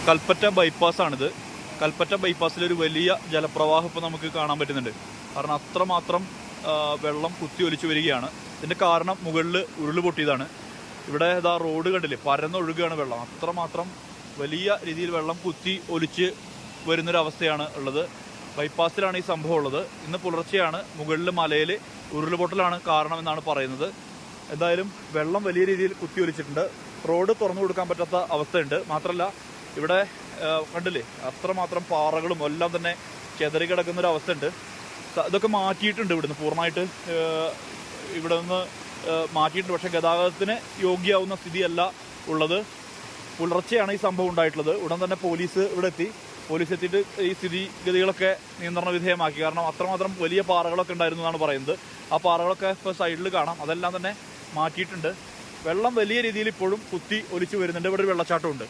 കൽപ്പറ്റ ബൈപ്പാസാണിത്. കൽപ്പറ്റ ബൈപ്പാസിലൊരു വലിയ ജലപ്രവാഹം ഇപ്പോൾ നമുക്ക് കാണാൻ പറ്റുന്നുണ്ട്. കാരണം അത്രമാത്രം വെള്ളം കുത്തി ഒലിച്ചു വരികയാണ്. ഇതിൻ്റെ കാരണം മുകളിൽ ഉരുള് പൊട്ടിയതാണ്. ഇവിടെ ഇതാ റോഡ് കണ്ടില്ലേ, പരന്നൊഴുകുകയാണ് വെള്ളം. അത്രമാത്രം വലിയ രീതിയിൽ വെള്ളം കുത്തി ഒലിച്ച് വരുന്നൊരവസ്ഥയാണ് ഉള്ളത്. ബൈപ്പാസിലാണ് ഈ സംഭവം ഉള്ളത്. ഇന്ന് പുലർച്ചെയാണ് മുകളിൽ മലയിൽ ഉരുൾപൊട്ടലാണ് കാരണമെന്നാണ് പറയുന്നത്. എന്തായാലും വെള്ളം വലിയ രീതിയിൽ കുത്തി ഒലിച്ചിട്ടുണ്ട്. റോഡ് തുറന്നു കൊടുക്കാൻ പറ്റാത്ത അവസ്ഥയുണ്ട്. മാത്രമല്ല ഇവിടെ കണ്ടില്ലേ, അത്രമാത്രം പാറകളും എല്ലാം തന്നെ ചെതറി കിടക്കുന്നൊരവസ്ഥയുണ്ട്. ഇതൊക്കെ മാറ്റിയിട്ടുണ്ട് ഇവിടുന്ന്, പൂർണ്ണമായിട്ട് ഇവിടെ നിന്ന് മാറ്റിയിട്ടുണ്ട്. പക്ഷേ ഗതാഗതത്തിന് യോഗ്യമാവുന്ന സ്ഥിതിയല്ല ഉള്ളത്. പുലർച്ചെയാണ് ഈ സംഭവം ഉണ്ടായിട്ടുള്ളത്. ഉടൻ തന്നെ പോലീസ് ഇവിടെ എത്തി. പോലീസ് എത്തിയിട്ട് ഈ സ്ഥിതിഗതികളൊക്കെ നിയന്ത്രണ വിധേയമാക്കി. കാരണം അത്രമാത്രം വലിയ പാറകളൊക്കെ ഉണ്ടായിരുന്നു എന്നാണ് പറയുന്നത്. ആ പാറകളൊക്കെ ഇപ്പോൾ സൈഡിൽ കാണാം. അതെല്ലാം തന്നെ മാറ്റിയിട്ടുണ്ട്. വെള്ളം വലിയ രീതിയിൽ ഇപ്പോഴും കുത്തി ഒലിച്ചു വരുന്നുണ്ട്. ഇവിടെ ഒരു വെള്ളച്ചാട്ടമുണ്ട്.